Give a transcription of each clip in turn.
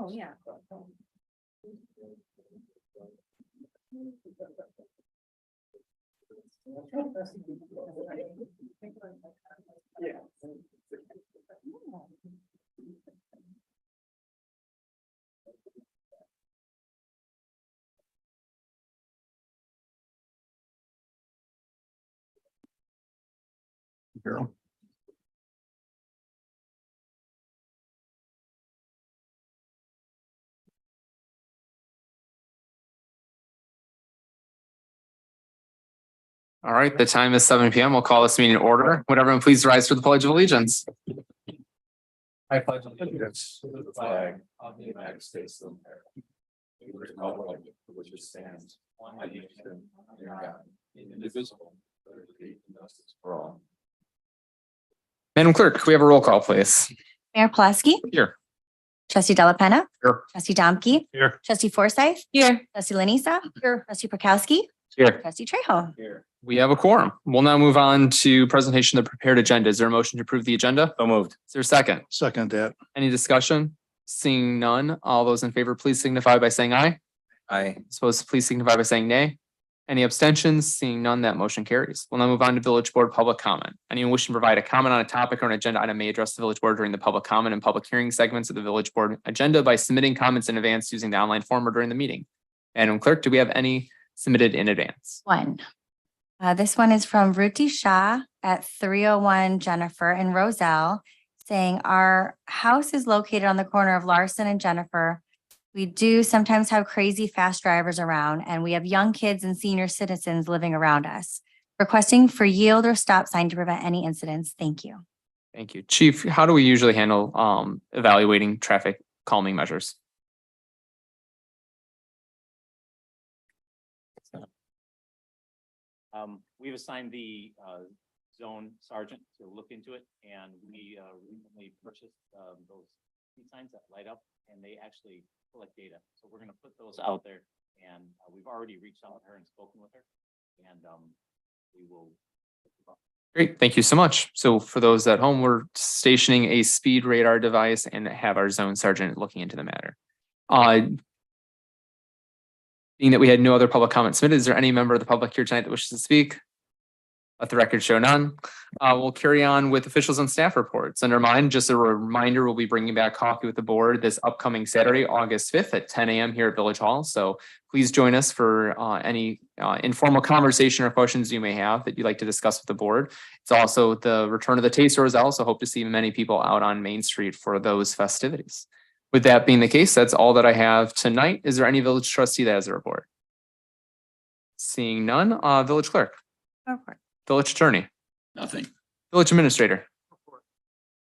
Oh, yeah. Carol. All right, the time is 7 p.m. We'll call this meeting in order. Would everyone please rise for the Pledge of Allegiance? I pledge allegiance to the flag of the United States of America, and to the republic for which it stands, one nation under God, indivisible, with liberty and justice for all. Madam Clerk, could we have a roll call, please? Mayor Pulaski, Here. Trustee Della Penna, Here. Trustee Domke, Here. Trustee Forsythe, Here. Trustee Lanisa, here, Trustee Prokowski, Here. Trustee Trejo. Here. We have a quorum. We'll now move on to presentation of the prepared agenda. Is there a motion to approve the agenda? So moved. Is there a second? Second that. Any discussion? Seeing none, all those in favor, please signify by saying aye. Aye. Opposed, please signify by saying nay. Any abstentions? Seeing none, that motion carries. We'll now move on to village board public comment. Anyone wishing to provide a comment on a topic or an agenda item may address the village board during the public comment and public hearing segments of the village board agenda by submitting comments in advance using the online form or during the meeting. Madam Clerk, do we have any submitted in advance? One. This one is from Ruti Shah at 301 Jennifer in Roselle, saying our house is located on the corner of Larson and Jennifer. We do sometimes have crazy fast drivers around, and we have young kids and senior citizens living around us. Requesting for yield or stop sign to prevent any incidents. Thank you. Thank you. Chief, how do we usually handle evaluating traffic calming measures? We've assigned the zone sergeant to look into it, and we recently purchased those speed signs that light up, and they actually collect data. So we're going to put those out there, and we've already reached out to her and spoken with her, and we will. Great, thank you so much. So for those at home, we're stationing a speed radar device and have our zone sergeant looking into the matter. Being that we had no other public comment submitted, is there any member of the public here tonight that wishes to speak? Let the record show none. We'll carry on with officials and staff reports. Under mine, just a reminder, we'll be bringing back coffee with the board this upcoming Saturday, August 5th at 10 a.m. here at Village Hall. So please join us for any informal conversation or questions you may have that you'd like to discuss with the board. It's also the return of the Taste Roselle, so hope to see many people out on Main Street for those festivities. With that being the case, that's all that I have tonight. Is there any village trustee that has a report? Seeing none, village clerk. Village attorney. Nothing. Village administrator.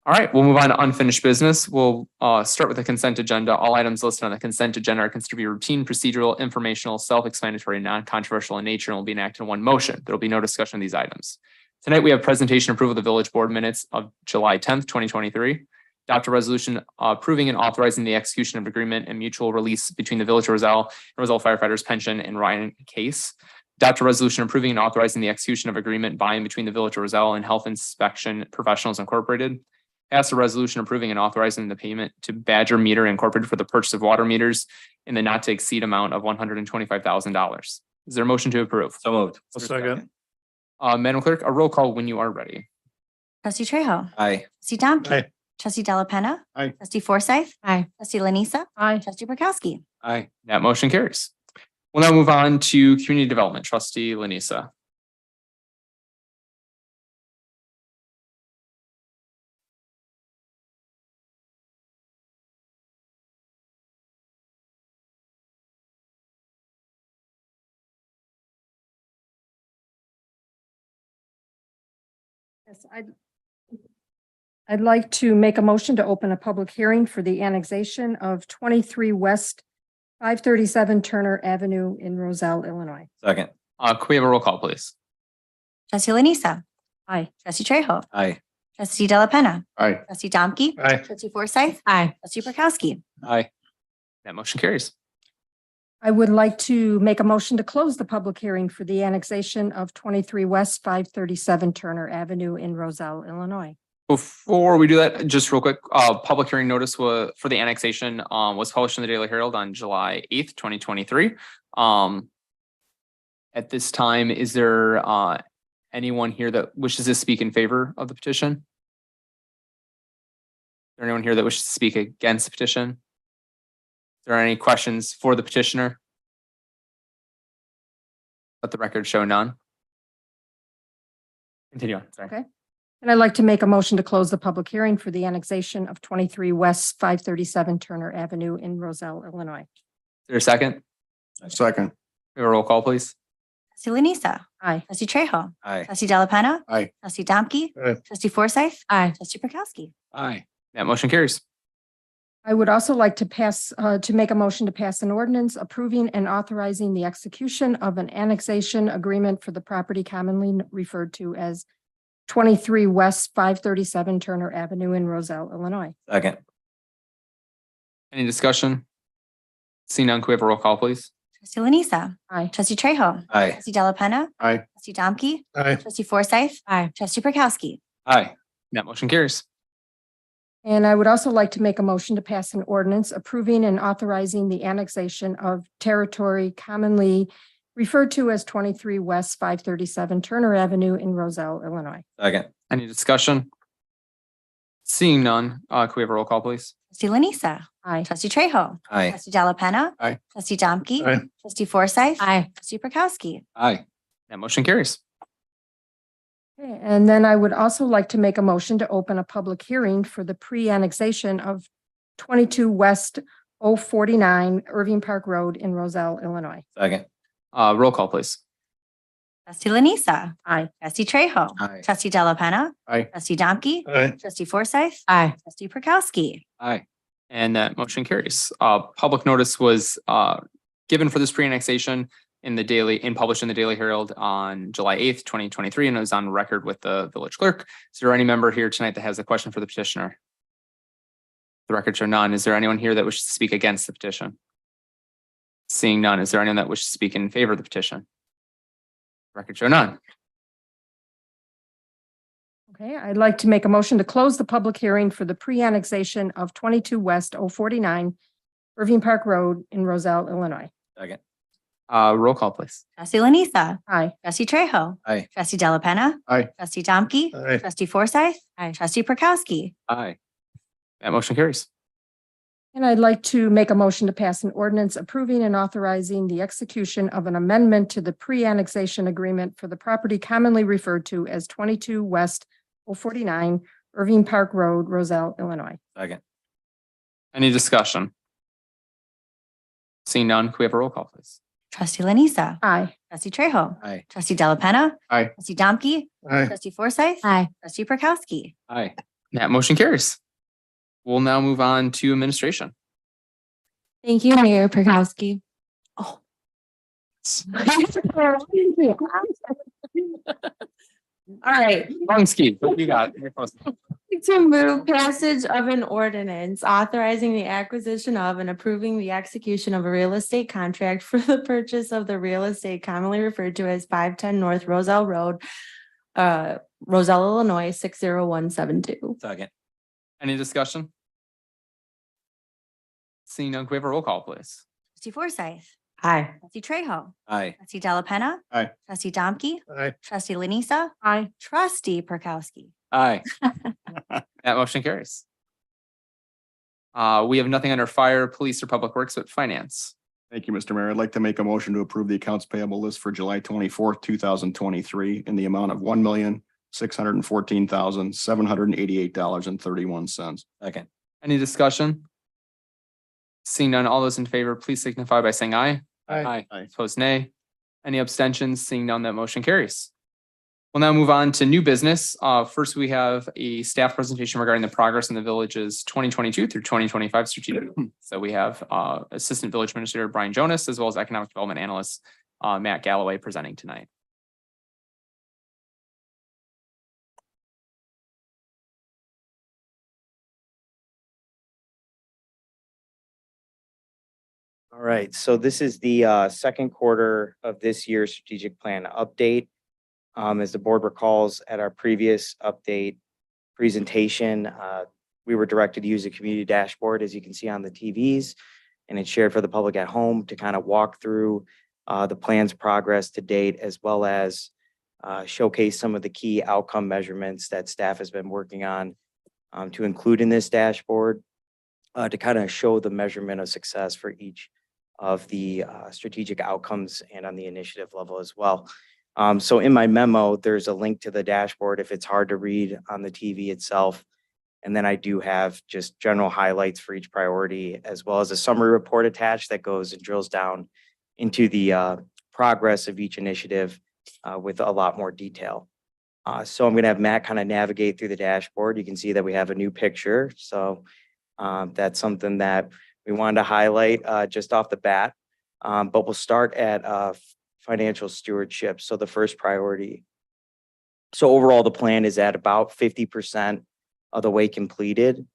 All right, we'll move on to unfinished business. We'll start with the consent agenda. All items listed on the consent agenda are considered to be routine, procedural, informational, self-explanatory, non-controversial in nature, and will be enacted in one motion. There will be no discussion of these items. Tonight, we have presentation approval of the village board minutes of July 10th, 2023. Adopt a resolution approving and authorizing the execution of agreement and mutual release between the Village of Roselle and Roselle Firefighters Pension and Ryan Case. Adopt a resolution approving and authorizing the execution of agreement by and between the Village of Roselle and Health Inspection Professionals Incorporated. Pass a resolution approving and authorizing the payment to Badger Meter Incorporated for the purchase of water meters in the not to exceed amount of $125,000. Is there a motion to approve? So moved. Second. Madam Clerk, a roll call when you are ready. Trustee Trejo. Aye. Trustee Domke. Aye. Trustee Della Penna. Aye. Trustee Forsythe. Aye. Trustee Lanisa. Aye. Trustee Prokowski. Aye. That motion carries. We'll now move on to community development. Trustee Lanisa. Yes, I'd like to make a motion to open a public hearing for the annexation of 23 West 537 Turner Avenue in Roselle, Illinois. Second. Could we have a roll call, please? Trustee Lanisa. Aye. Trustee Trejo. Aye. Trustee Della Penna. Aye. Trustee Domke. Aye. Trustee Forsythe. Aye. Trustee Prokowski. Aye. That motion carries. I would like to make a motion to close the public hearing for the annexation of 23 West 537 Turner Avenue in Roselle, Illinois. Before we do that, just real quick, public hearing notice for the annexation was published in the Daily Herald on July 8th, 2023. At this time, is there anyone here that wishes to speak in favor of the petition? Is there anyone here that wishes to speak against the petition? Is there any questions for the petitioner? Let the record show none. Continue on, sorry. Okay. And I'd like to make a motion to close the public hearing for the annexation of 23 West 537 Turner Avenue in Roselle, Illinois. Is there a second? Second. We have a roll call, please. Trustee Lanisa. Aye. Trustee Trejo. Aye. Trustee Delapenna. Aye. Trustee Domke. Aye. Trustee Forsythe. Aye. Trustee Prokowski. Aye. That motion carries. I would also like to make a motion to pass an ordinance approving and authorizing the execution of an annexation agreement for the property commonly referred to as 23 West 537 Turner Avenue in Roselle, Illinois. Second. Any discussion? Seeing none, can we have a roll call, please? Trustee Lanisa. Aye. Trustee Trejo. Aye. Trustee Delapenna. Aye. Trustee Domke. Aye. Trustee Forsythe. Aye. Trustee Prokowski. Aye. That motion carries. And I would also like to make a motion to pass an ordinance approving and authorizing the annexation of territory commonly referred to as 23 West 537 Turner Avenue in Roselle, Illinois. Second. Any discussion? Seeing none, can we have a roll call, please? Trustee Lanisa. Aye. Trustee Trejo. Aye. Trustee Delapenna. Aye. Trustee Domke. Aye. Trustee Forsythe. Aye. Trustee Prokowski. Aye. That motion carries. Okay, and then I would also like to make a motion to open a public hearing for the pre-annexation of 22 West 049 Irving Park Road in Roselle, Illinois. Second. Roll call, please. Trustee Lanisa. Aye. Trustee Trejo. Aye. Trustee Delapenna. Aye. Trustee Domke. Aye. Trustee Forsythe. Aye. Trustee Prokowski. Aye. And that motion carries. Public notice was given for this pre-annexation published in the Daily Herald on July 8th, 2023, and it was on record with the village clerk. Is there any member here tonight that has a question for the petitioner? The record show none. Is there anyone here that wishes to speak against the petition? Seeing none, is there anyone that wishes to speak in favor of the petition? Record show none. Okay, I'd like to make a motion to close the public hearing for the pre-annexation of 22 West 049 Irving Park Road in Roselle, Illinois. Second. Roll call, please. Trustee Lanisa. Aye. Trustee Trejo. Aye. Trustee Delapenna. Aye. Trustee Domke. Aye. Trustee Forsythe. Aye. Trustee Prokowski. Aye. That motion carries. And I'd like to make a motion to pass an ordinance approving and authorizing the execution of an amendment to the pre-annexation agreement for the property commonly referred to as 22 West 049 Irving Park Road, Roselle, Illinois. Second. Any discussion? Seeing none, can we have a roll call, please? Trustee Lanisa. Aye. Trustee Trejo. Aye. Trustee Delapenna. Aye. Trustee Domke. Aye. Trustee Forsythe. Aye. Trustee Prokowski. Aye. That motion carries. We'll now move on to administration. Thank you, Mayor Prokowski. Oh. All right, Long ski, what you got? You're close. to move passage of an ordinance authorizing the acquisition of and approving the execution of a real estate contract for the purchase of the real estate commonly referred to as 510 North Roselle Road, Roselle, Illinois, 60172. Second. Any discussion? Seeing none, can we have a roll call, please? Trustee Forsythe. Aye. Trustee Trejo. Aye. Trustee Delapenna. Aye. Trustee Domke. Aye. Trustee Lanisa. Aye. Trustee Prokowski. Aye. That motion carries. We have nothing under fire, police, or public works, but finance. Thank you, Mr. Mayor. I'd like to make a motion to approve the accounts payable list for July 24th, 2023 in the amount of $1,614,788.31. Second. Any discussion? Seeing none, all those in favor, please signify by saying aye. Aye. Opposed, nay. Any abstentions? Seeing none, that motion carries. We'll now move on to new business. First, we have a staff presentation regarding the progress in the village's 2022 through 2025 strategic. So we have Assistant Village Administrator Brian Jonas, as well as Economic Development Analyst Matt Galloway presenting tonight. All right, so this is the second quarter of this year's strategic plan update. As the board recalls, at our previous update, presentation. We were directed to use a community dashboard, as you can see on the TVs, and it's shared for the public at home to kind of walk through the plan's progress to date, as well as showcase some of the key outcome measurements that staff has been working on to include in this dashboard to kind of show the measurement of success for each of the strategic outcomes and on the initiative level as well. So in my memo, there's a link to the dashboard if it's hard to read on the TV itself. And then I do have just general highlights for each priority, as well as a summary report attached that goes and drills down into the progress of each initiative with a lot more detail. So I'm going to have Matt kind of navigate through the dashboard. You can see that we have a new picture. So that's something that we wanted to highlight just off the bat. But we'll start at financial stewardship. So the first priority. So overall, the plan is at about 50% of the way completed.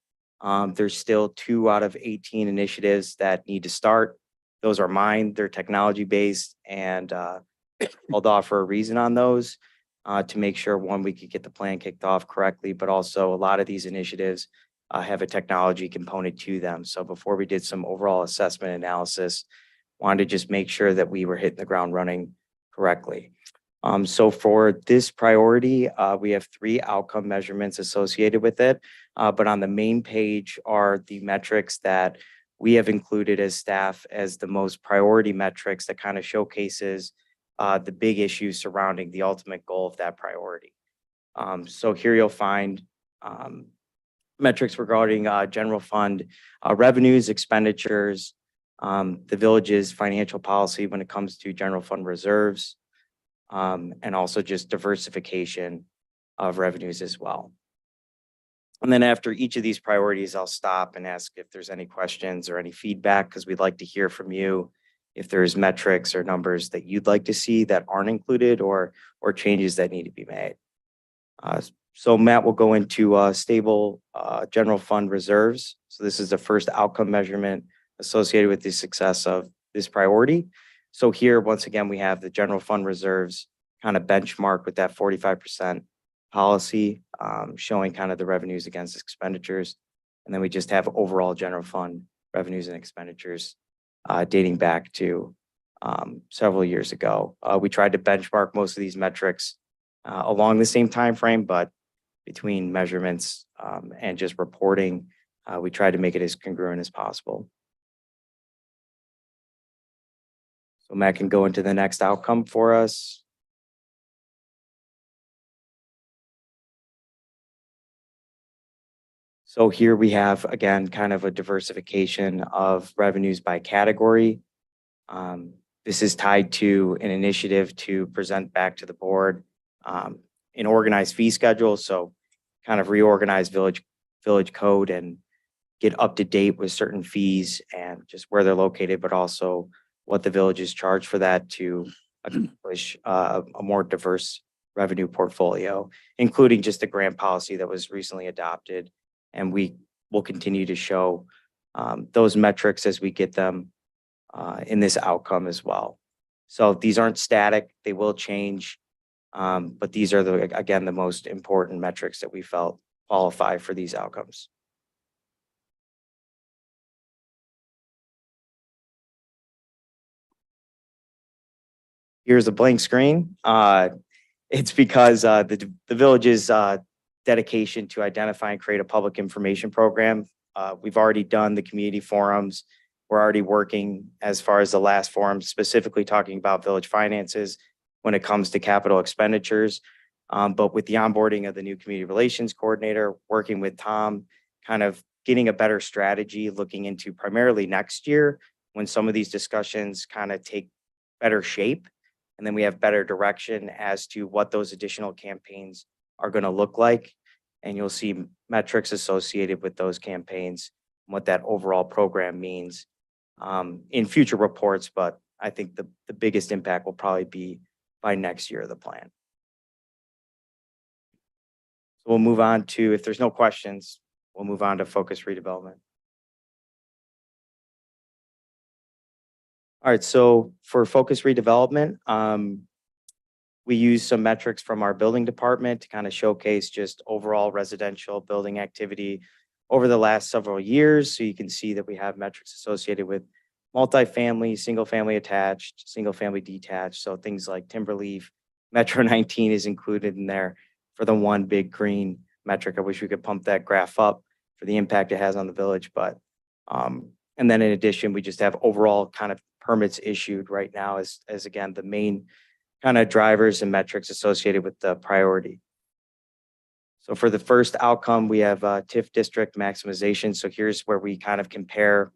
There's still 2 out of 18 initiatives that need to start. Those are mine. They're technology based, and called off for a reason on those to make sure, one, we could get the plan kicked off correctly, but also a lot of these initiatives have a technology component to them. So before we did some overall assessment analysis, wanted to just make sure that we were hitting the ground running correctly. So for this priority, we have 3 outcome measurements associated with it. But on the main page are the metrics that we have included as staff as the most priority metrics that kind of showcases the big issues surrounding the ultimate goal of that priority. So here you'll find metrics regarding general fund revenues, expenditures, the village's financial policy when it comes to general fund reserves, and also just diversification of revenues as well. And then after each of these priorities, I'll stop and ask if there's any questions or any feedback, because we'd like to hear from you if there's metrics or numbers that you'd like to see that aren't included or changes that need to be made. So Matt will go into stable general fund reserves. So this is the first outcome measurement associated with the success of this priority. So here, once again, we have the general fund reserves kind of benchmark with that 45% policy, showing kind of the revenues against expenditures. And then we just have overall general fund revenues and expenditures dating back to several years ago. We tried to benchmark most of these metrics along the same time frame, but between measurements and just reporting, we tried to make it as congruent as possible. So Matt can go into the next outcome for us. So here we have, again, kind of a diversification of revenues by category. This is tied to an initiative to present back to the board an organized fee schedule. So kind of reorganize village code and get up to date with certain fees and just where they're located, but also what the village is charged for that to accomplish a more diverse revenue portfolio, including just the grant policy that was recently adopted. And we will continue to show those metrics as we get them in this outcome as well. So these aren't static, they will change. But these are again, the most important metrics that we felt qualify for these outcomes. Here's a blank screen. It's because the village's dedication to identify and create a public information program. We've already done the community forums. We're already working as far as the last forum, specifically talking about village finances when it comes to capital expenditures. But with the onboarding of the new community relations coordinator, working with Tom, kind of getting a better strategy, looking into primarily next year when some of these discussions kind of take better shape. And then we have better direction as to what those additional campaigns are going to look like. And you'll see metrics associated with those campaigns, what that overall program means in future reports. But I think the biggest impact will probably be by next year of the plan. So we'll move on to, if there's no questions, we'll move on to focus redevelopment. All right, so for focus redevelopment, We use some metrics from our building department to kind of showcase just overall residential building activity over the last several years. So you can see that we have metrics associated with multifamily, single family attached, single family detached. So things like Timberleaf, Metro 19 is included in there for the one big green metric. I wish we could pump that graph up for the impact it has on the village, but and then in addition, we just have overall kind of permits issued right now as again, the main kind of drivers and metrics associated with the priority. So for the first outcome, we have TIF district maximization. So here's where we kind of compare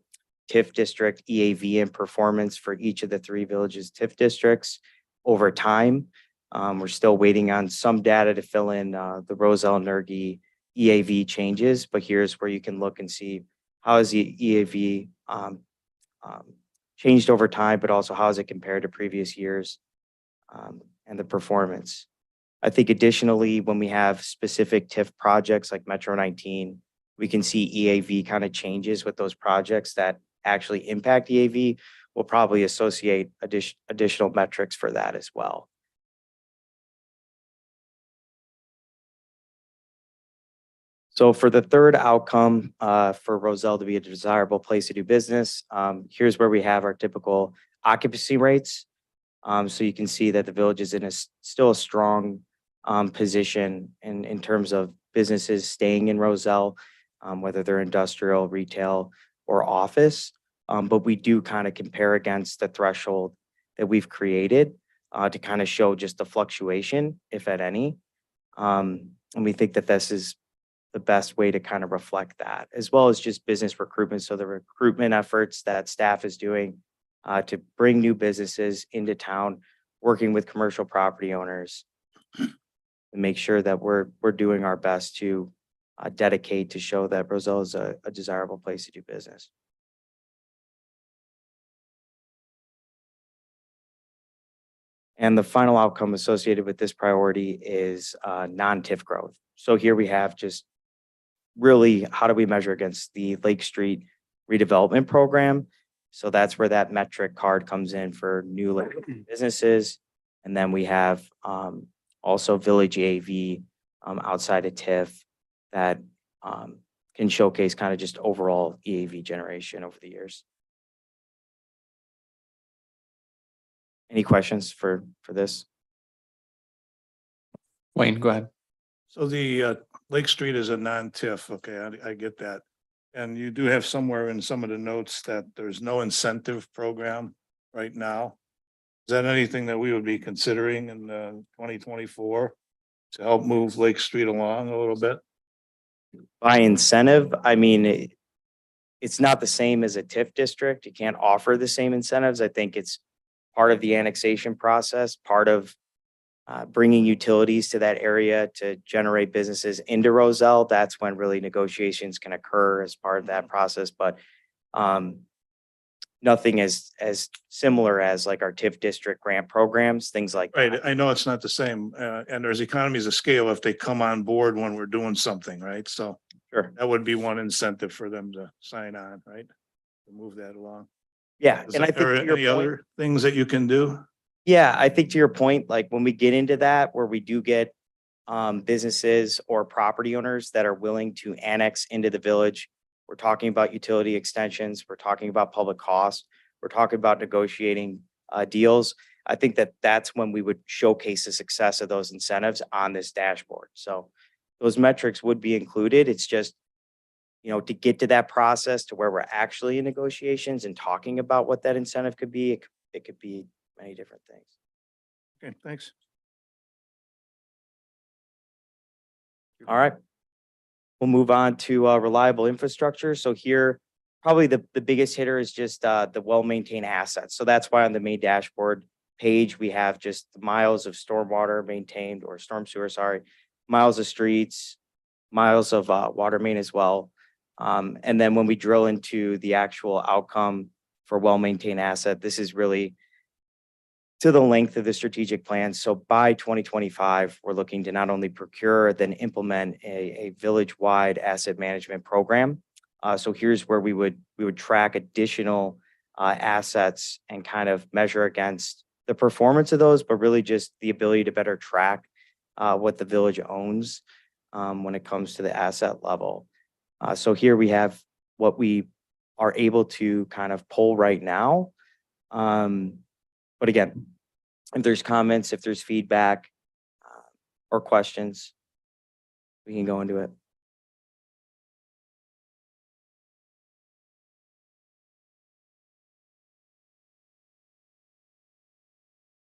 TIF district EAV and performance for each of the 3 villages TIF districts over time. We're still waiting on some data to fill in the Roselle Nergy EAV changes, but here's where you can look and see how has the EAV changed over time, but also how has it compared to previous years and the performance. I think additionally, when we have specific TIF projects like Metro 19, we can see EAV kind of changes with those projects that actually impact EAV. We'll probably associate additional metrics for that as well. So for the third outcome, for Roselle to be a desirable place to do business, here's where we have our typical occupancy rates. So you can see that the village is in still a strong position in terms of businesses staying in Roselle, whether they're industrial, retail, or office. But we do kind of compare against the threshold that we've created to kind of show just the fluctuation, if at any. And we think that this is the best way to kind of reflect that, as well as just business recruitment. So the recruitment efforts that staff is doing to bring new businesses into town, working with commercial property owners, and make sure that we're doing our best to dedicate to show that Roselle is a desirable place to do business. And the final outcome associated with this priority is non-TIF growth. So here we have just really how do we measure against the Lake Street redevelopment program. So that's where that metric card comes in for new businesses. And then we have also Village AV outside of TIF that can showcase kind of just overall EAV generation over the years. Any questions for this? Wayne, go ahead. So the Lake Street is a non-TIF, okay, I get that. And you do have somewhere in some of the notes that there's no incentive program right now. Is that anything that we would be considering in 2024 to help move Lake Street along a little bit? By incentive, I mean, it's not the same as a TIF district. You can't offer the same incentives. I think it's part of the annexation process, part of bringing utilities to that area to generate businesses into Roselle. That's when really negotiations can occur as part of that process. But nothing as similar as like our TIF district grant programs, things like Right, that. I know it's not the same, and there's economies of scale if they come on board when we're doing something, right? So Sure. that would be one incentive for them to sign on, right? To move that along. Yeah. Is And I think there to your any point, other things that you can do? yeah, I think to your point, like when we get into that, where we do get businesses or property owners that are willing to annex into the village, we're talking about utility extensions, we're talking about public costs, we're talking about negotiating deals. I think that that's when we would showcase the success of those incentives on this dashboard. So those metrics would be included. It's just, you know, to get to that process to where we're actually in negotiations and talking about what that incentive could be, it could be many different things. Okay, thanks. All right. We'll move on to reliable infrastructure. So here, probably the biggest hitter is just the well-maintained assets. So that's why on the main dashboard page, we have just the miles of stormwater maintained or storm sewer, sorry, miles of streets, miles of water main as well. And then when we drill into the actual outcome for well-maintained asset, this is really to the length of the strategic plan. So by 2025, we're looking to not only procure, then implement a village-wide asset management program. So here's where we would track additional assets and kind of measure against the performance of those, but really just the ability to better track what the village owns when it comes to the asset level. So here we have what we are able to kind of pull right now. But again, if there's comments, if there's feedback or questions, we can go into it.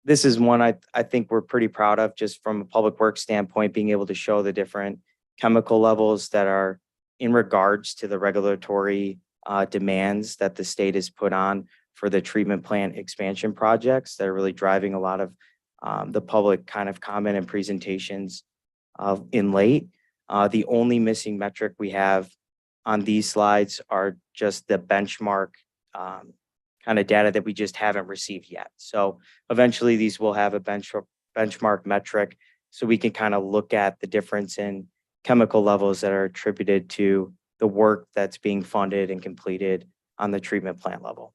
This is one I think we're pretty proud of, just from a public works standpoint, being able to show the different chemical levels that are in regards to the regulatory demands that the state has put on for the treatment plant expansion projects that are really driving a lot of the public kind of comment and presentations in late. The only missing metric we have on these slides are just the benchmark kind of data that we just haven't received yet. So eventually these will have a benchmark metric, so we can kind of look at the difference in chemical levels that are attributed to the work that's being funded and completed on the treatment plant level.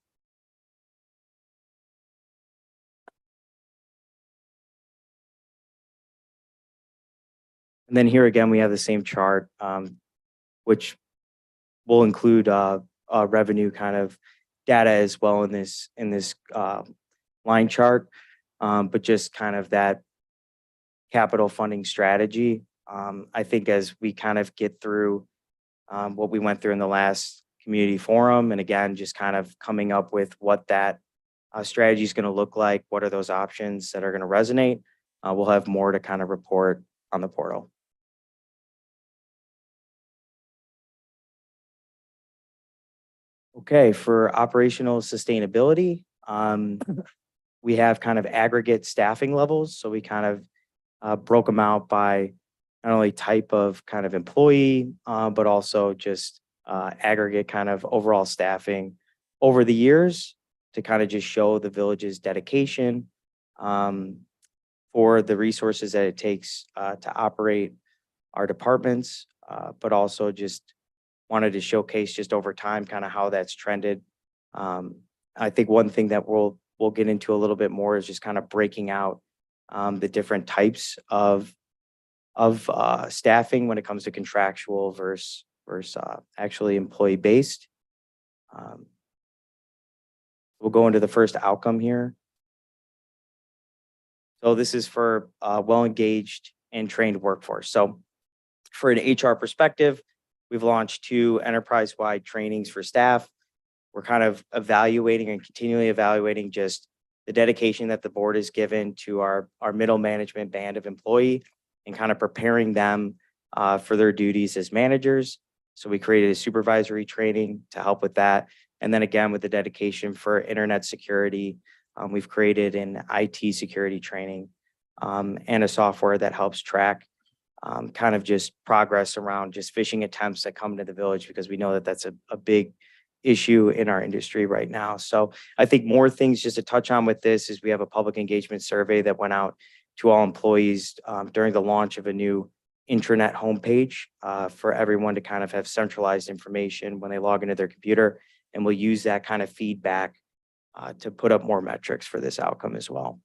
And then here again, we have the same chart, which will include revenue kind of data as well in this line chart, but just kind of that capital funding strategy. I think as we kind of get through what we went through in the last community forum, and again, just kind of coming up with what that strategy is going to look like, what are those options that are going to resonate, we'll have more to kind of report on the portal. Okay, for operational sustainability, we have kind of aggregate staffing levels. So we kind of broke them out by not only type of kind of employee, but also just aggregate kind of overall staffing over the years to kind of just show the village's dedication for the resources that it takes to operate our departments, but also just wanted to showcase just over time kind of how that's trended. I think one thing that we'll get into a little bit more is just kind of breaking out the different types of staffing when it comes to contractual versus actually employee based. We'll go into the first outcome here. So this is for well-engaged and trained workforce. So for an HR perspective, we've launched 2 enterprise-wide trainings for staff. We're kind of evaluating and continually evaluating just the dedication that the board has given to our middle management band of employee and kind of preparing them for their duties as managers. So we created a supervisory training to help with that. And then again, with the dedication for internet security, we've created an IT security training and a software that helps track kind of just progress around just phishing attempts that come to the village, because we know that that's a big issue in our industry right now. So I think more things just to touch on with this is we have a public engagement survey that went out to all employees during the launch of a new intranet homepage for everyone to kind of have centralized information when they log into their computer. And we'll use that kind of feedback to put up more metrics for this outcome as well.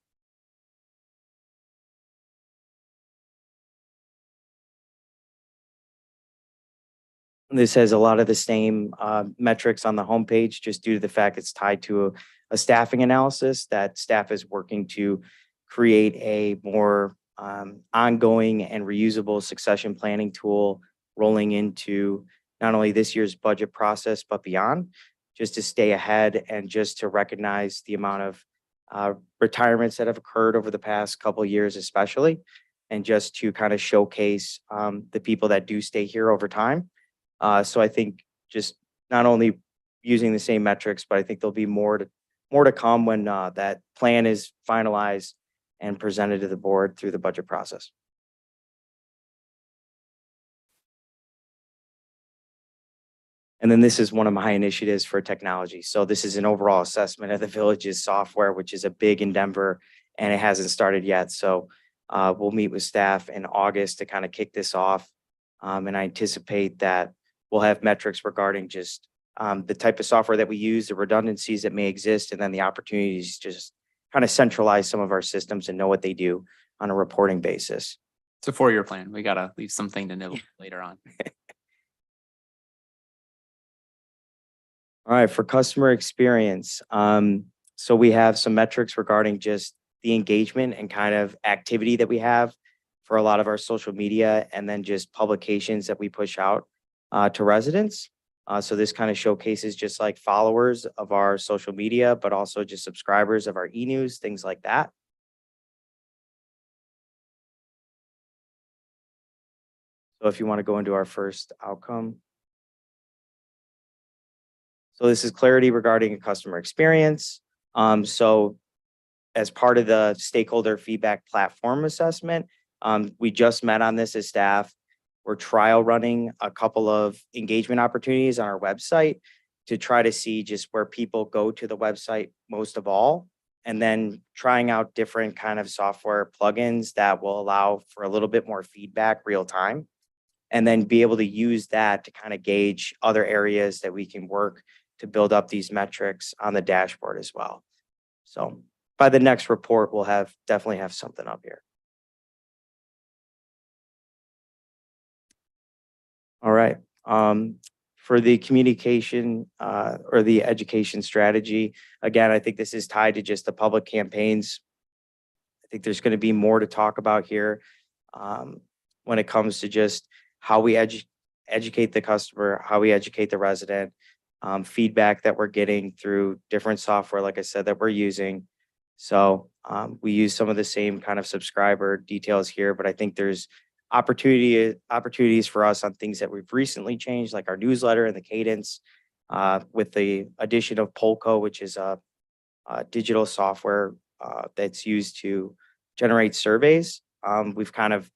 This has a lot of the same metrics on the homepage, just due to the fact it's tied to a staffing analysis that staff is working to create a more ongoing and reusable succession planning tool rolling into not only this year's budget process, but beyond, just to stay ahead and just to recognize the amount of retirements that have occurred over the past couple of years, especially, and just to kind of showcase the people that do stay here over time. So I think just not only using the same metrics, but I think there'll be more to come when that plan is finalized and presented to the board through the budget process. And then this is one of my initiatives for technology. So this is an overall assessment of the village's software, which is a big endeavor, and it hasn't started yet. So we'll meet with staff in August to kind of kick this off. And I anticipate that we'll have metrics regarding just the type of software that we use, the redundancies that may exist, and then the opportunities to just kind of centralize some of our systems and know what they do on a reporting basis. It's a 4-year plan. We gotta leave something to nibble later on. All right, for customer experience, so we have some metrics regarding just the engagement and kind of activity that we have for a lot of our social media, and then just publications that we push out to residents. So this kind of showcases just like followers of our social media, but also just subscribers of our e-news, things like that. So if you want to go into our first outcome. So this is clarity regarding a customer experience. So as part of the stakeholder feedback platform assessment, we just met on this as staff. We're trial running a couple of engagement opportunities on our website to try to see just where people go to the website most of all, and then trying out different kind of software plugins that will allow for a little bit more feedback real time, and then be able to use that to kind of gauge other areas that we can work to build up these metrics on the dashboard as well. So by the next report, we'll definitely have something up here. All right. For the communication or the education strategy, again, I think this is tied to just the public campaigns. I think there's going to be more to talk about here when it comes to just how we educate the customer, how we educate the resident, feedback that we're getting through different software, like I said, that we're using. So we use some of the same kind of subscriber details here, but I think there's opportunities for us on things that we've recently changed, like our newsletter and the cadence, with the addition of Polko, which is a digital software that's used to generate surveys. We've kind of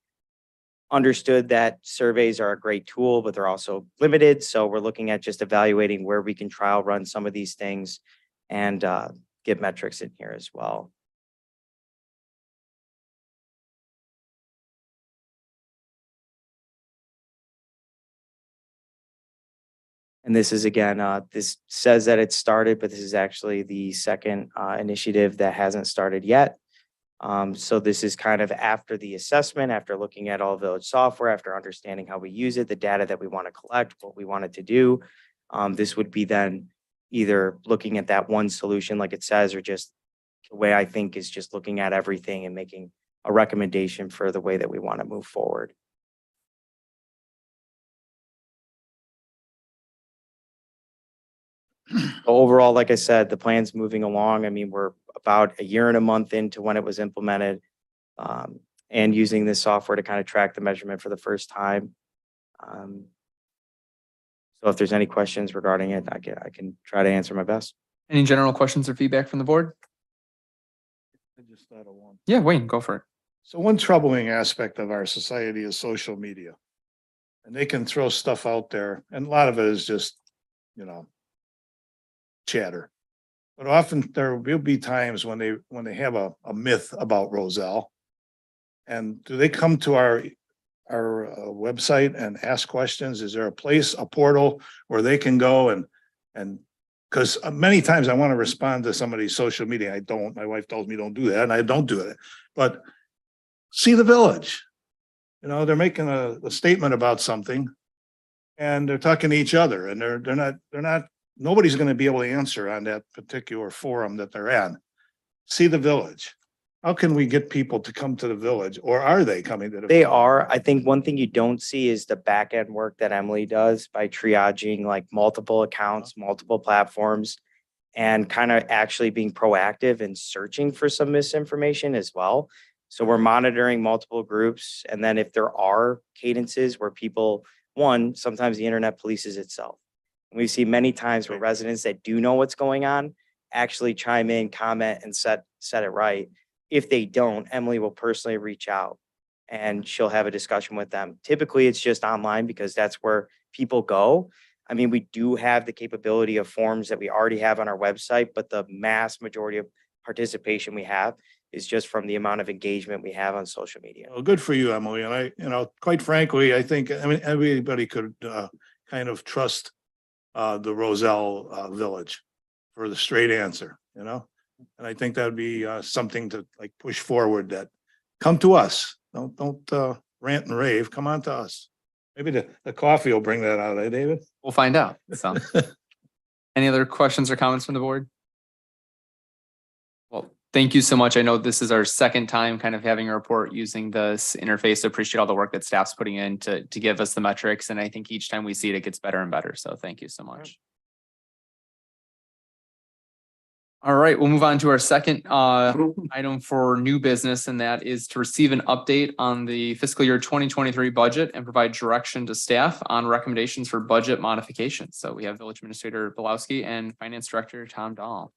understood that surveys are a great tool, but they're also limited. So we're looking at just evaluating where we can trial run some of these things and get metrics in here as well. And this is again, this says that it started, but this is actually the second initiative that hasn't started yet. So this is kind of after the assessment, after looking at all Village software, after understanding how we use it, the data that we want to collect, what we want it to do. This would be then either looking at that one solution like it says, or just the way I think is just looking at everything and making a recommendation for the way that we want to move forward. Overall, like I said, the plan's moving along. I mean, we're about a year and a month into when it was implemented, and using this software to kind of track the measurement for the first time. So if there's any questions regarding it, I can try to answer my best. Any general questions or feedback from the board? I just thought of one. Yeah, Wayne, go for it. So one troubling aspect of our society is social media. And they can throw stuff out there, and a lot of it is just, chatter. But often there will be times when they have a myth about Roselle. And do they come to our website and ask questions? Is there a place, a portal where they can go and because many times I want to respond to somebody's social media. I don't. My wife tells me don't do that, and I don't do it. But see the Village. They're making a statement about something, and they're talking to each other, and they're not. Nobody's going to be able to answer on that particular forum that they're at. See the Village. How can we get people to come to the Village, or are they coming to the? They are. I think one thing you don't see is the back end work that Emily does by triaging like multiple accounts, multiple platforms, and kind of actually being proactive and searching for some misinformation as well. So we're monitoring multiple groups. And then if there are cadences where people, sometimes the internet polices itself. And we see many times where residents that do know what's going on actually chime in, comment, and set it right. If they don't, Emily will personally reach out and she'll have a discussion with them. Typically, it's just online because that's where people go. I mean, we do have the capability of forms that we already have on our website, but the mass majority of participation we have is just from the amount of engagement we have on social media. Well, good for you, Emily. And I, quite frankly, I think, everybody could kind of trust the Roselle Village for the straight answer, And I think that'd be something to like push forward, that come to us. Don't rant and rave. Come on to us. Maybe the coffee will bring that out, eh, David? We'll find out. So, any other questions or comments from the board? Well, thank you so much. I know this is our second time kind of having a report using this interface. So appreciate all the work that staff's putting in to give us the metrics. And I think each time we see it, it gets better and better. So thank you so much. All right, we'll move on to our second item for new business, and that is to receive an update on the fiscal year 2023 budget and provide direction to staff on recommendations for budget modifications. So we have Village Administrator Belowski and Finance Director Tom Dahl.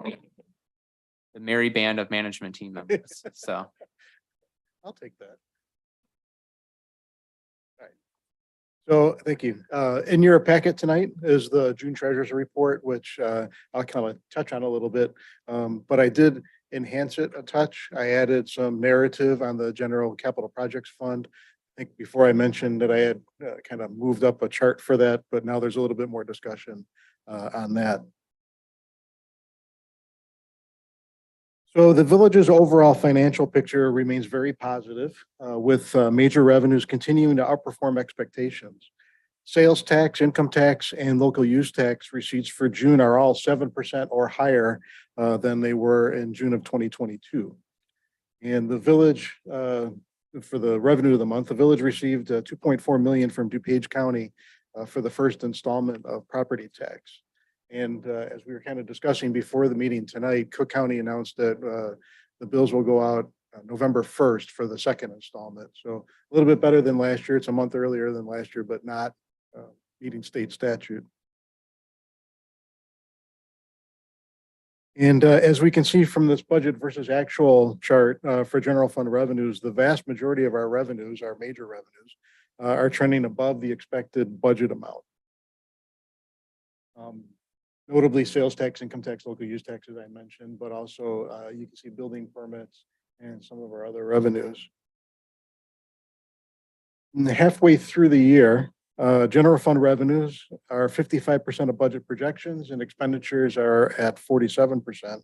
The merry band of management team members. So I'll take that. All right. So thank you. In your packet tonight is the June Treasurer's Report, which I'll kind of touch on a little bit. But I did enhance it a touch. I added some narrative on the General Capital Projects Fund. I think before I mentioned that I had kind of moved up a chart for that, but now there's a little bit more discussion on that. So the village's overall financial picture remains very positive, with major revenues continuing to outperform expectations. Sales tax, income tax, and local use tax receipts for June are all 7% or higher than they were in June of 2022. And the village, for the revenue of the month, the village received $2.4 million from DuPage County for the first installment of property tax. And as we were kind of discussing before the meeting tonight, Cook County announced that the bills will go out November 1st for the second installment. So a little bit better than last year. It's a month earlier than last year, but not meeting state statute. And as we can see from this budget versus actual chart for general fund revenues, the vast majority of our revenues, our major revenues, are trending above the expected budget amount. Notably sales tax, income tax, local use tax, as I mentioned, but also you can see building permits and some of our other revenues. And halfway through the year, general fund revenues are 55% of budget projections and expenditures are at 47%,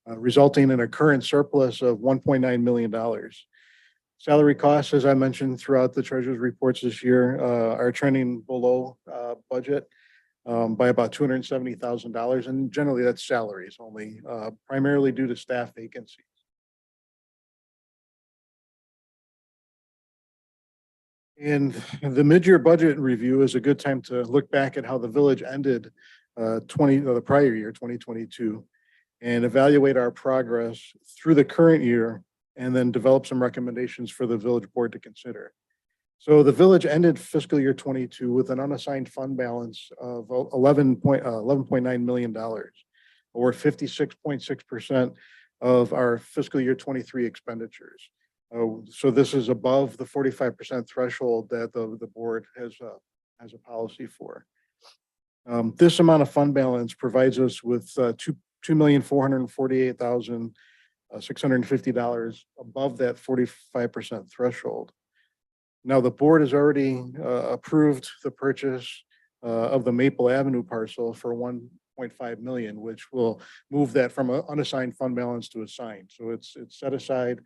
resulting in a current surplus of $1.9 million. Salary costs, as I mentioned throughout the treasurer's reports this year, are trending below budget by about $270,000. And generally that's salaries only, primarily due to staff vacancies. And the mid-year budget review is a good time to look back at how the village ended the prior year, 2022, and evaluate our progress through the current year, and then develop some recommendations for the village board to consider. So the village ended fiscal year 22 with an unassigned fund balance of $11.9 million, or 56.6% of our fiscal year 23 expenditures. So this is above the 45% threshold that the board has a policy for. This amount of fund balance provides us with $2,448,650 above that 45% threshold. Now, the board has already approved the purchase of the Maple Avenue parcel for $1.5 million, which will move that from an unassigned fund balance to assigned. So it's set aside.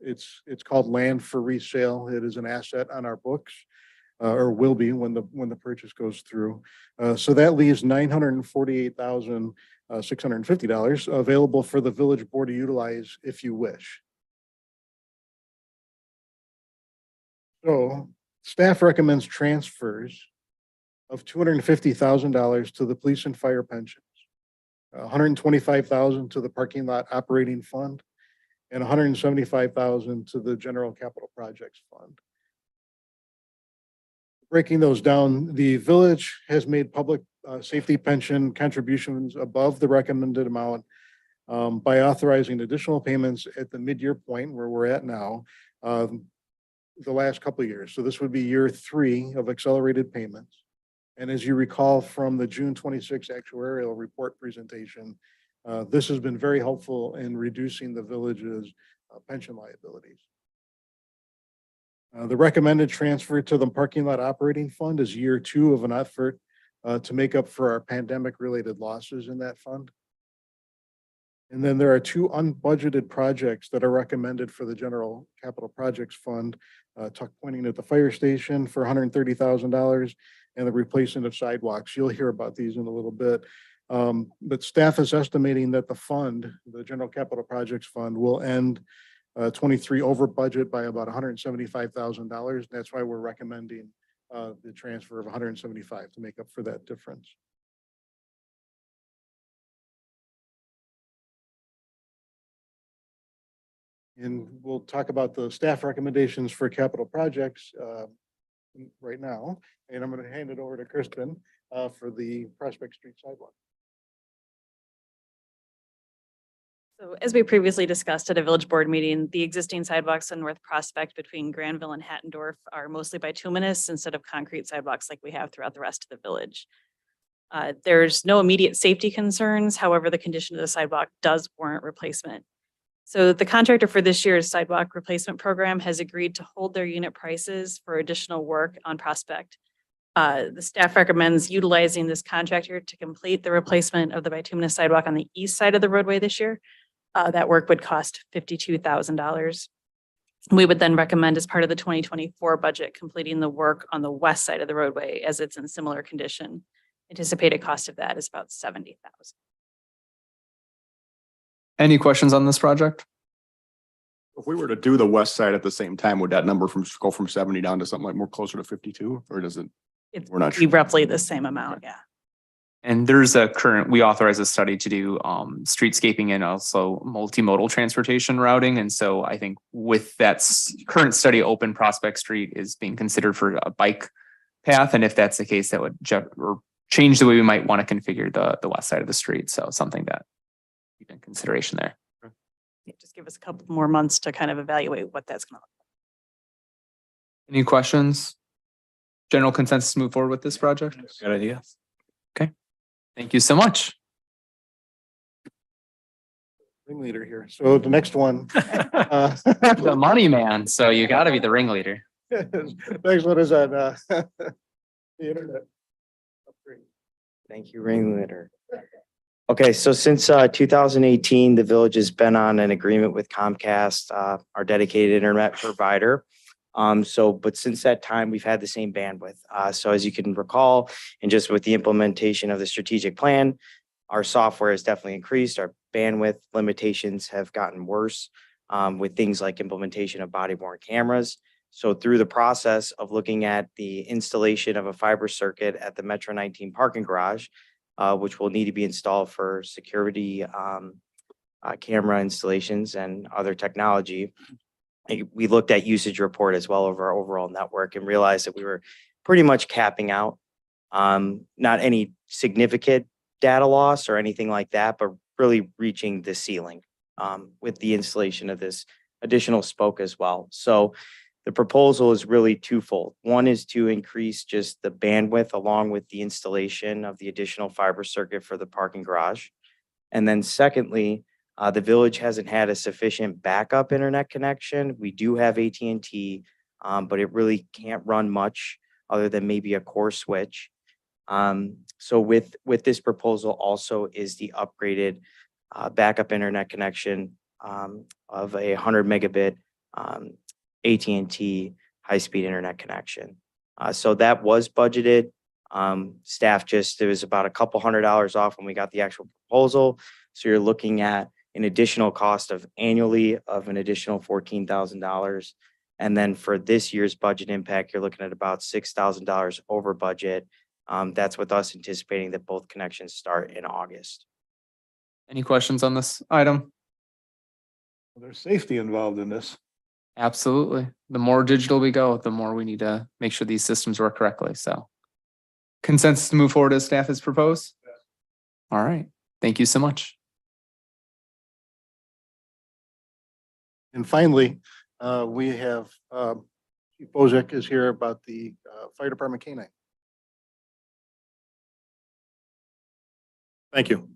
It's called land for resale. It is an asset on our books, or will be when the purchase goes through. So that leaves $948,650 available for the village board to utilize if you wish. So staff recommends transfers of $250,000 to the police and fire pensions, $125,000 to the parking lot operating fund, and $175,000 to the general capital projects fund. Breaking those down, the village has made public safety pension contributions above the recommended amount by authorizing additional payments at the mid-year point where we're at now, the last couple of years. So this would be year 3 of accelerated payments. And as you recall from the June 26 actuarial report presentation, this has been very helpful in reducing the village's pension liabilities. The recommended transfer to the parking lot operating fund is year 2 of an effort to make up for our pandemic related losses in that fund. And then there are two unbudgeted projects that are recommended for the General Capital Projects Fund. Pointing at the fire station for $130,000 and the replacement of sidewalks. You'll hear about these in a little bit. But staff is estimating that the fund, the General Capital Projects Fund, will end 23 over budget by about $175,000. That's why we're recommending the transfer of 175 to make up for that difference. And we'll talk about the staff recommendations for capital projects right now. And I'm going to hand it over to Kristen for the Prospect Street sidewalk. So as we previously discussed at a village board meeting, the existing sidewalks on North Prospect between Granville and Hattendorf are mostly bituminous instead of concrete sidewalks like we have throughout the rest of the village. There's no immediate safety concerns. However, the condition of the sidewalk does warrant replacement. So the contractor for this year's sidewalk replacement program has agreed to hold their unit prices for additional work on Prospect. The staff recommends utilizing this contractor to complete the replacement of the bituminous sidewalk on the east side of the roadway this year. That work would cost $52,000. We would then recommend as part of the 2024 budget, completing the work on the west side of the roadway as it's in similar condition. Anticipated cost of that is about $70,000. Any questions on this project? If we were to do the west side at the same time, would that number go from 70 down to something like more closer to 52, or does it? It's We're not be sure. roughly the same amount, yeah. And there's we authorize a study to do streetscaping and also multimodal transportation routing. And so I think with that current study, open Prospect Street is being considered for a bike path. And if that's the case, that would change the way we might want to configure the west side of the street. So something that keep in consideration there. Yeah, just give us a couple more months to kind of evaluate what that's going to look like. Any questions? General consensus to move forward with this project? Good idea. Okay. Thank you so much. Ringleader here. So the next one. The money man. So you got to be the ringleader. Next one is on the internet. Upgrade. Thank you, Ringleader. Okay, so since 2018, the village has been on an agreement with Comcast, our dedicated internet provider. But since that time, we've had the same bandwidth. So as you can recall, and just with the implementation of the strategic plan, our software has definitely increased. Our bandwidth limitations have gotten worse with things like implementation of body-worn cameras. So through the process of looking at the installation of a fiber circuit at the Metro 19 parking garage, which will need to be installed for security camera installations and other technology, we looked at usage report as well over our overall network and realized that we were pretty much capping out, not any significant data loss or anything like that, but really reaching the ceiling with the installation of this additional spoke as well. So the proposal is really twofold. One is to increase just the bandwidth along with the installation of the additional fiber circuit for the parking garage. And then secondly, the village hasn't had a sufficient backup internet connection. We do have AT&T, but it really can't run much other than maybe a core switch. So with this proposal also is the upgraded backup internet connection of a 100 megabit AT&T high-speed internet connection. So that was budgeted. Staff it was about a couple $100 off when we got the actual proposal. So you're looking at an additional cost of annually of an additional $14,000. And then for this year's budget impact, you're looking at about $6,000 over budget. That's with us anticipating that both connections start in August. Any questions on this item? There's safety involved in this. Absolutely. The more digital we go, the more we need to make sure these systems work correctly. So consensus to move forward as staff has proposed? Yes. All right. Thank you so much. And finally, we have Chief Bozek is here about the fire department K-9. Thank you.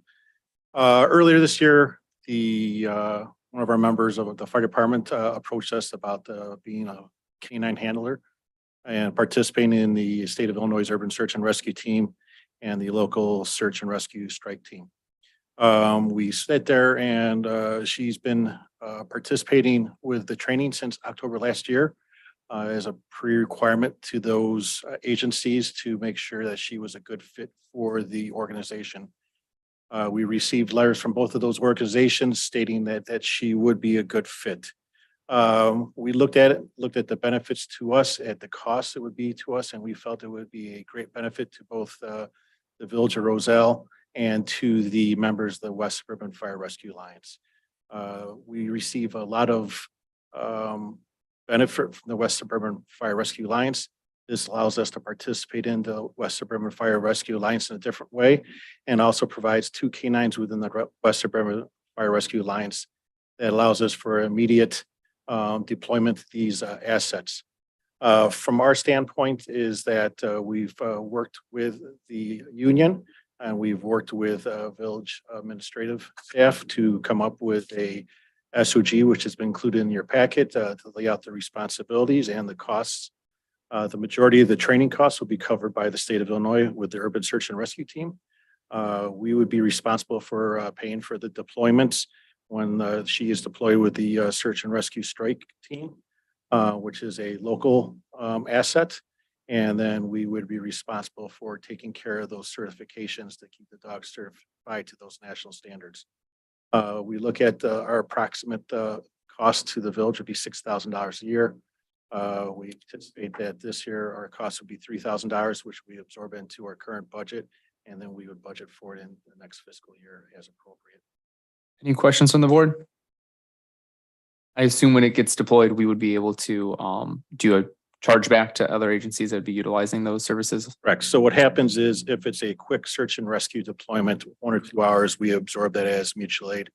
Earlier this year, one of our members of the fire department approached us about being a K-9 handler and participating in the state of Illinois Urban Search and Rescue Team and the local search and rescue strike team. We sit there and she's been participating with the training since October last year as a pre-requirement to those agencies to make sure that she was a good fit for the organization. We received letters from both of those organizations stating that she would be a good fit. We looked at the benefits to us, at the cost it would be to us, and we felt it would be a great benefit to both the Village of Roselle and to the members of the West Suburban Fire Rescue Alliance. We receive a lot of benefit from the West Suburban Fire Rescue Alliance. This allows us to participate in the West Suburban Fire Rescue Alliance in a different way, and also provides 2 canines within the West Suburban Fire Rescue Alliance that allows us for immediate deployment of these assets. From our standpoint is that we've worked with the union and we've worked with village administrative staff to come up with a SOG, which has been included in your packet to lay out the responsibilities and the costs. The majority of the training costs will be covered by the state of Illinois with the Urban Search and Rescue Team. We would be responsible for paying for the deployments when she is deployed with the Search and Rescue Strike Team, which is a local asset. And then we would be responsible for taking care of those certifications to keep the dogs certified to those national standards. We look at our approximate cost to the village would be $6,000 a year. We anticipate that this year our cost would be $3,000, which we absorb into our current budget, and then we would budget for it in the next fiscal year as appropriate. Any questions from the board? I assume when it gets deployed, we would be able to do a chargeback to other agencies that would be utilizing those services. Correct. So what happens is if it's a quick search and rescue deployment, 1 or 2 hours, we absorb that as mutual aid.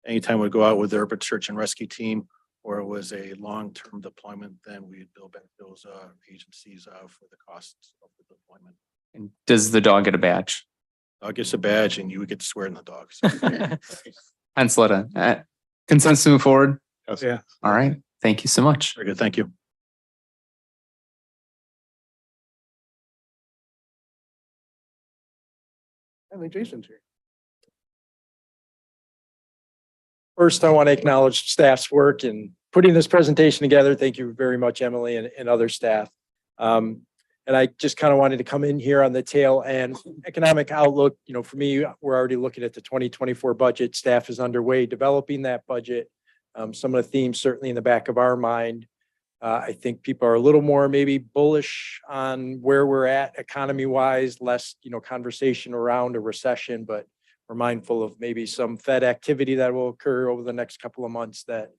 Anytime we go out with the Urban Search and Rescue Team, or it was a long-term deployment, then we bill back those agencies for the costs of the deployment. And does the dog get a badge? Dog gets a badge and you would get to swear in the dogs. Pencil it in. Consensus to move forward? Yes. Yeah. All right. Thank you so much. Very good. Thank you. I think Jason's here. First, I want to acknowledge staff's work in putting this presentation together. Thank you very much, Emily and other staff. And I just kind of wanted to come in here on the tail end economic outlook. You know, for me, we're already looking at the 2024 budget. Staff is underway developing that budget. Some of the themes certainly in the back of our mind. I think people are a little more maybe bullish on where we're at economy wise, less, conversation around a recession, but we're mindful of maybe some Fed activity that will occur over the next couple of months that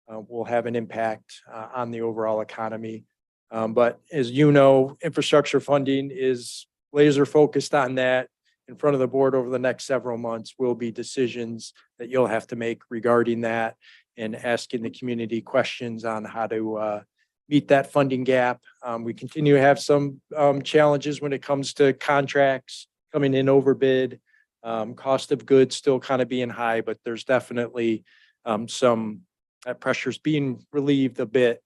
will have an impact on the overall economy. But as you know, infrastructure funding is laser focused on that. In front of the board over the next several months will be decisions that you'll have to make regarding that and asking the community questions on how to meet that funding gap. We continue to have some challenges when it comes to contracts coming in overbid, cost of goods still kind of being high, but there's definitely some pressures being relieved a bit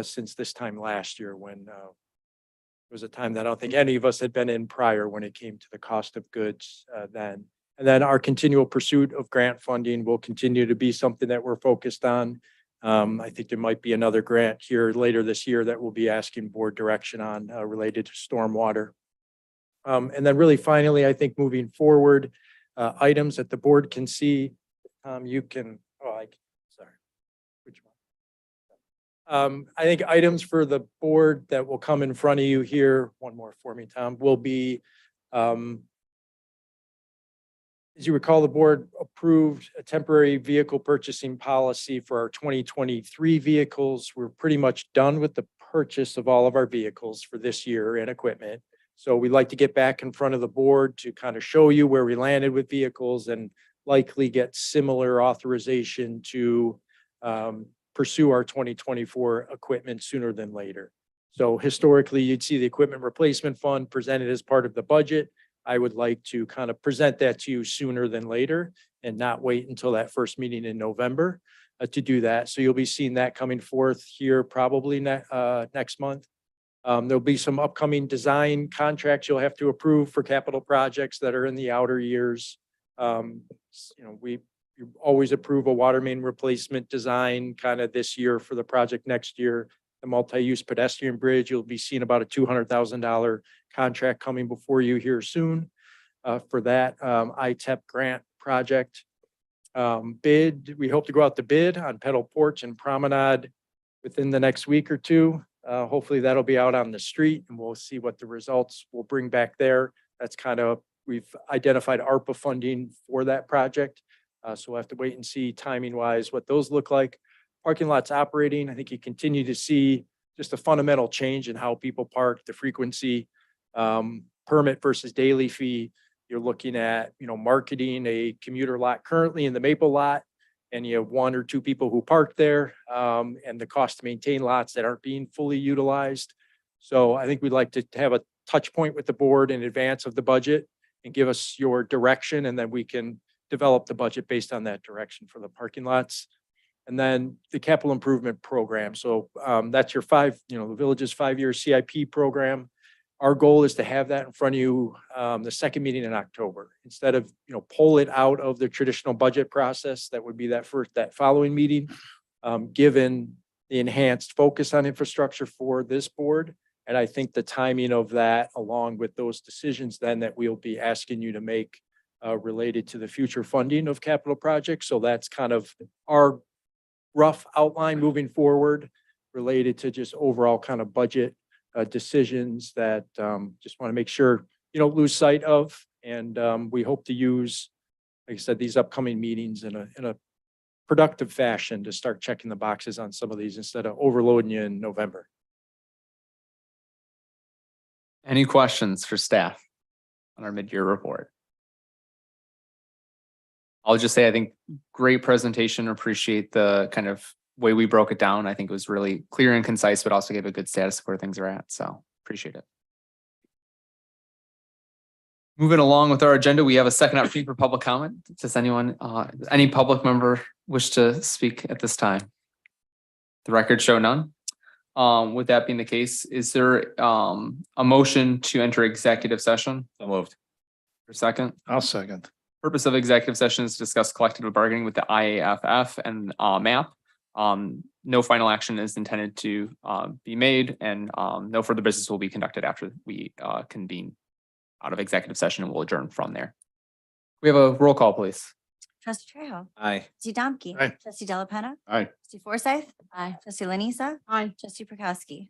since this time last year when it was a time that I don't think any of us had been in prior when it came to the cost of goods then. And then our continual pursuit of grant funding will continue to be something that we're focused on. I think there might be another grant here later this year that we'll be asking board direction on related to stormwater. And then really finally, I think moving forward, items that the board can see, you can, sorry, which one? I think items for the board that will come in front of you here, one more for me, Tom, will be, as you recall, the board approved a temporary vehicle purchasing policy for our 2023 vehicles. We're pretty much done with the purchase of all of our vehicles for this year and equipment. So we'd like to get back in front of the board to kind of show you where we landed with vehicles and likely get similar authorization to pursue our 2024 equipment sooner than later. So historically, you'd see the equipment replacement fund presented as part of the budget. I would like to kind of present that to you sooner than later and not wait until that first meeting in November to do that. So you'll be seeing that coming forth here probably next month. There'll be some upcoming design contracts you'll have to approve for capital projects that are in the outer years. You always approve a water main replacement design kind of this year for the project next year. The multi-use pedestrian bridge, you'll be seeing about a $200,000 contract coming before you here soon for that ITEP grant project. We hope to go out to bid on Pedal Porch and Promenade within the next week or two. Hopefully that'll be out on the street and we'll see what the results will bring back there. That's kind of, we've identified ARPA funding for that project. So we'll have to wait and see timing wise what those look like. Parking lots operating, I think you continue to see just a fundamental change in how people park, the frequency, permit versus daily fee. You're looking at, marketing a commuter lot currently in the Maple lot, and you have 1 or 2 people who park there, and the cost to maintain lots that aren't being fully utilized. So I think we'd like to have a touch point with the board in advance of the budget and give us your direction, and then we can develop the budget based on that direction for the parking lots. And then the capital improvement program. So that's your the village's 5-year CIP program. Our goal is to have that in front of you the second meeting in October, instead of, pull it out of the traditional budget process. That would be that following meeting, given the enhanced focus on infrastructure for this board. And I think the timing of that, along with those decisions then that we'll be asking you to make related to the future funding of capital projects. So that's kind of our rough outline moving forward related to just overall kind of budget decisions that just want to make sure you don't lose sight of. And we hope to use, like I said, these upcoming meetings in a productive fashion to start checking the boxes on some of these instead of overloading you in November. Any questions for staff on our mid-year report? I'll just say, I think great presentation. Appreciate the kind of way we broke it down. I think it was really clear and concise, but also gave a good status of where things are at. So appreciate it. Moving along with our agenda, we have a second opportunity for public comment. Does anyone, any public member wish to speak at this time? The record show none. With that being the case, is there a motion to enter executive session? So moved. For a second? I'll second. Purpose of executive session is to discuss collective bargaining with the IAFF and MAP. No final action is intended to be made, and no further business will be conducted after we convene out of executive session, and we'll adjourn from there. We have a roll call, please. Trustee Trejo. Aye. Trustee Domke. Aye. Trustee Delapenna. Aye. Trustee Forsythe. Aye. Trustee Lanisa. Aye. Trustee Prokowski.